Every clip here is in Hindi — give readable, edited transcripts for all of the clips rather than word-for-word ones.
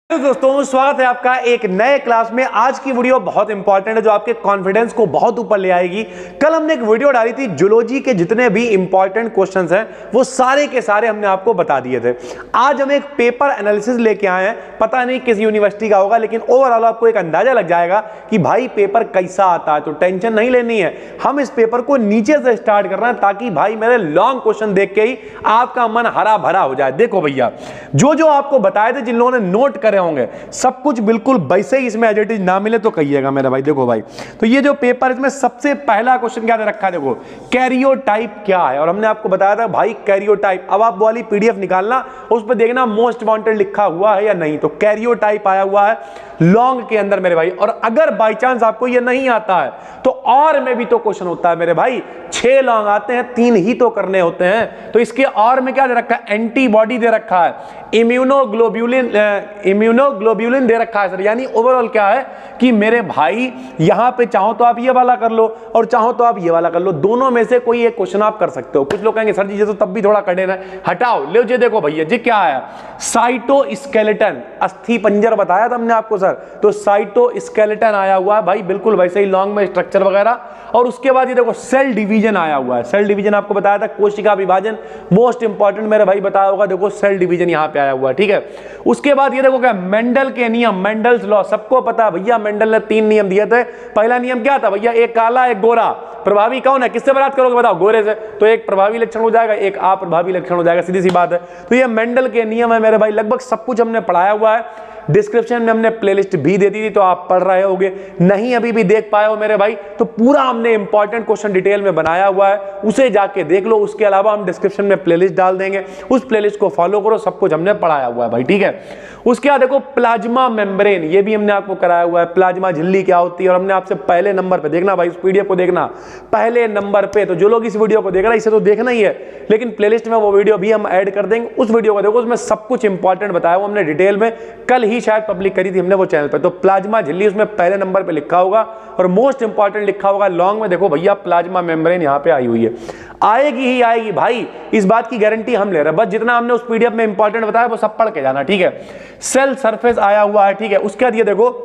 तो दोस्तों स्वागत है आपका एक नए क्लास में। आज की वीडियो बहुत इंपॉर्टेंट है जो आपके कॉन्फिडेंस को बहुत ऊपर ले आएगी। कल हमने एक वीडियो डाली थी, जूलॉजी के जितने भी इंपॉर्टेंट क्वेश्चंस हैं वो सारे के सारे हमने आपको बता दिए थे। आज हम एक पेपर एनालिसिस लेके आए हैं, पता नहीं किस यूनिवर्सिटी का होगा, लेकिन ओवरऑल आपको एक अंदाजा लग जाएगा कि भाई पेपर कैसा आता है। तो टेंशन नहीं लेनी है, हम इस पेपर को नीचे से स्टार्ट कर रहे हैं ताकि भाई मेरे लॉन्ग क्वेश्चन देख के ही आपका मन हरा भरा हो जाए। देखो भैया, जो जो आपको बताए थे, जिन लोगों ने नोट करे होंगे, सब कुछ बिल्कुल वैसे ही इसमें एज इट इज ना मिले तो कहिएगा मेरा भाई। देखो भाई, तो ये जो पेपर, इसमें सबसे पहला क्वेश्चन क्या दे रखा है, देखो कैरियोटाइप क्या है। और हमने आपको बताया था भाई कैरियोटाइप, अब आप वाली पीडीएफ निकालना, उस पर देखना मोस्ट वांटेड लिखा हुआ है या नहीं। तो कैरियोटाइप आया हुआ है लॉन्ग के अंदर मेरे भाई। और अगर बाई चांस आपको ये नहीं आता है तो और में भी तो क्वेश्चन होता है मेरे भाई। 6 लॉन्ग आते हैं, 3 ही तो करने होते हैं। तो इसके और में क्या दे रखा है, एंटीबॉडी दे रखा है, इम्यूनोग्लोब्यूलिन दे रखा है सर। यानी ओवरऑल क्या है कि मेरे भाई यहां पे चाहो तो आप ये वाला कर लो और चाहो तो आप ये वाला कर लो, दोनों में से कोई एक क्वेश्चन आप कर सकते हो। कुछ लोग कहेंगे सर जी ये तो तब भी थोड़ा कठिन है, हटाओ ले जी। देखो भैया जी क्या है, साइटोस्केलेटन, अस्थि पंजर बताया था हमने आपको सर। तो साइटोस्केलेटन आया हुआ है भाई, बिल्कुल वैसे ही लॉन्ग में स्ट्रक्चर वगैरह। और उसके बाद ये देखो सेल डिवीजन आया हुआ है। सेल डिवीजन आपको बताया था, कोशिका विभाजन मोस्ट इंपॉर्टेंट मेरे भाई बताया होगा। देखो सेल डिवीजन यहां पे आया हुआ है, ठीक है। उसके बाद ये देखो क्या, मेंडल के नियम, मेंडल्स लॉ, सबको पता है भैया। मेंडल ने 3 नियम दिए थे। पहला नियम क्या था भैया, एक काला एक गोरा। प्रभावी कौन है, किससे बात करोगे बताओ, गोरे से। तो एक प्रभावी लक्षण हो जाएगा, एक अप्रभावी लक्षण हो जाएगा, सीधी सी बात है। तो ये मेंडल के नियम है मेरे भाई। लगभग सब कुछ हमने पढ़ाया हुआ है। डिस्क्रिप्शन में हमने प्लेलिस्ट भी दे दी थी, तो आप पढ़ रहे होगे। नहीं अभी भी देख पाए हो मेरे भाई, तो पूरा हमने इंपॉर्टेंट क्वेश्चन डिटेल में बनाया हुआ है, उसे जाके देख लो। उसके अलावा हम डिस्क्रिप्शन में प्लेलिस्ट डाल देंगे, उस प्लेलिस्ट को फॉलो करो। सब कुछ हमने पढ़ाया हुआ है भाई, ठीक है। उसके बाद देखो प्लाज्मा मेम्ब्रेन, ये भी हमने आपको कराया हुआ है। प्लाज्मा झिल्ली क्या होती है, और हमने आपसे पहले नंबर पे देखना भाई, इस पीडीएफ को देखना पहले नंबर पे। तो जो लोग इस वीडियो को देख रहे हैं इसे तो देखना ही है, लेकिन प्लेलिस्ट में वो वीडियो भी हम ऐड कर देंगे। उस वीडियो को देखो, उसमें सब कुछ इंपॉर्टेंट बताया हुआ हमने डिटेल में। कल ही शायद पब्लिक करी थी हमने वो चैनल पे। तो प्लाज्मा झिल्ली उसमें पहले नंबर पे लिखा होगा, और मोस्ट इंपॉर्टेंट लिखा होगा लॉन्ग में। देखो भैया प्लाज्मा मेम्ब्रेन यहां पे आई हुई है, आएगी ही आएगी भाई, इस बात की गारंटी हम ले रहे हैं। बस जितना हमने उस पीडीएफ में इंपॉर्टेंट बताया वो सब पढ़ के जाना, ठीक है। सेल सरफेस आया हुआ है, ठीक है। उसके बाद ये देखो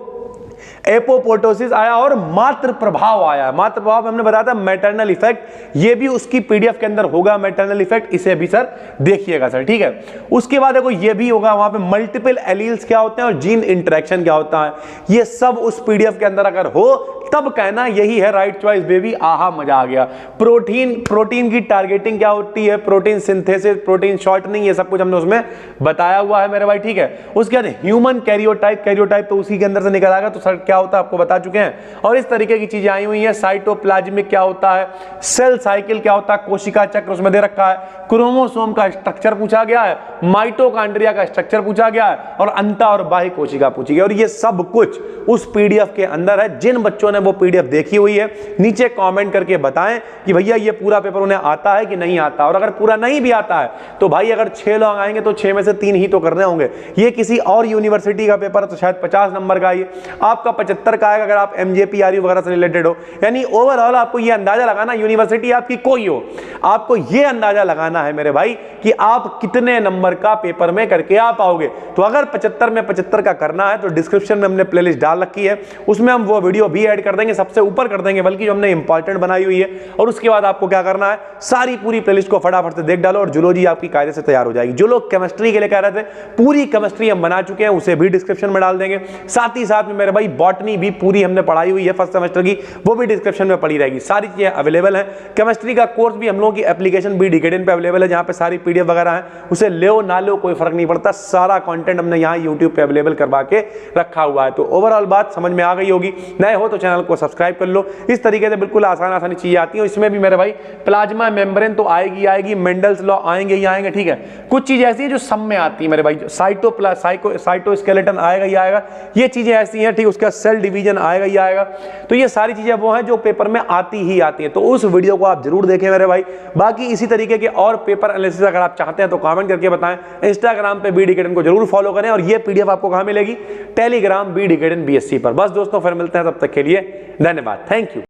एपोप्टोसिस आया और मातृ प्रभाव आया। मातृ प्रभाव हमने बताया था मैटरनल इफेक्ट, ये भी उसकी पीडीएफ के अंदर होगा मैटरनल इफेक्ट, इसे भी सर देखिएगा सर, ठीक है। उसके बाद देखो ये भी होगा, वहां पे मल्टीपल एलील्स क्या होते हैं और जीन इंटरेक्शन क्या होता है, ये सब उस पीडीएफ के अंदर अगर हो तब कहना यही है राइट चॉइस बेबी, आहा मजा आ गया। प्रोटीन की टारगेटिंग क्या होती है, प्रोटीन सिंथेसिस, प्रोटीन शॉर्टनिंग, ये सब कुछ हमने उसमें बताया हुआ है मेरे भाई, ठीक है। उसके बाद ह्यूमन कैरियोटाइप तो उसी के अंदर से निकल आएगा। तो सर क्या होता है आपको बता चुके हैं, और इस तरीके की चीजें आई हुई है। साइटोप्लाज्मिक क्या होता है, सेल साइकिल क्या होता है, कोशिका चक्र उसमें दे रखा है, क्रोमोसोम का स्ट्रक्चर पूछा गया है, माइटोकॉन्ड्रिया का स्ट्रक्चर पूछा गया है, और अंतः और बाह्य कोशिका पूछी गई। और ये सब कुछ उस पीडीएफ के अंदर है। जिन बच्चों ने वो पीडीएफ देखी हुई है नीचे कमेंट करके बताएं कि भैया ये पूरा पेपर उन्हें आता है कि नहीं आता। और अगर पूरा नहीं भी आता है तो भाई अगर 6 लोग आएंगे तो 6 में से 3 ही तो करने होंगे। ये किसी और यूनिवर्सिटी का पेपर है तो शायद 50 नंबर का आइए, आपका 75 का आएगा अगर आप एमजेपीआरयू वगैरह से रिलेटेड हो। यानी ओवरऑल आपको ये अंदाजा लगाना, यूनिवर्सिटी आपकी कोई हो, आपको ये अंदाजा लगाना है मेरे भाई कि आप कितने नंबर का पेपर में करके आ पाओगे। तो अगर 75 में 75 का करना है तो डिस्क्रिप्शन में हमने प्लेलिस्ट डाल रखी है, उसमें हम वो वीडियो भी ऐड कर देंगे, सबसे ऊपर कर देंगे बल्कि, जो हमने इंपॉर्टेंट बनाई हुई है। और उसके बाद आपको क्या करना है, सारी पूरी प्लेलिस्ट को फटाफट से देख डालो और जूलॉजी आपकी कायदे से तैयार हो जाएगी। जो लोग केमिस्ट्री के लिए कह रहे थे, पूरी केमिस्ट्री हम बना चुके हैं, उसे भी डिस्क्रिप्शन में डाल देंगे। साथ ही साथ में मेरे भाई बॉटनी भी पूरी हमने पढ़ाई हुई है फर्स्ट सेमेस्टर की, वो भी डिस्क्रिप्शन में पड़ी रहेगी। सारी चीजें अवेलेबल है। केमिस्ट्री का कोर्स भी हम लोगों की एप्लीकेशन भी डिकेडन पे अवेलेबल है, जहां पे सारी पीडीएफ वगैरह है, उसे लो ना लो कोई फर्क नहीं पड़ता। सारा कंटेंट हमने यहाँ यूट्यूब पे अवेलेबल करवा के रखा हुआ है। तो ओवरऑल बात समझ में आ गई होगी। नए हो तो चैनल को सब्सक्राइब कर लो। इस तरीके से बिल्कुल आसानी चीजें आती हैं। इसमें भी मेरे भाई प्लाज्मा मेम्ब्रेन तो आएगी आएगी, मेंडल्स लॉ आएंगे ही आएंगे, ठीक है। कुछ चीजें ऐसी हैं जो सब में आती है मेरे भाई, साइटोस्केलेटन आएगा ही आएगा, ये चीजें ऐसी हैं, ठीक। उसका सेल डिवीजन आएगा ही आएगा। तो ये सारी चीजें वो हैं जो पेपर में आती ही आती हैं। तो उस वीडियो को आप जरूर देखें मेरे भाई। बाकी इसी तरीके के और पेपर एनालिसिस अगर आप चाहते हैं तो कमेंट करके बताएं। इंस्टाग्राम पे BD को जरूर फॉलो करें। और ये पीडीएफ आपको कहां मिलेगी, टेलीग्राम BD BSc पर। बस दोस्तों फिर मिलते हैं, तब तक के लिए धन्यवाद, थैंक यू।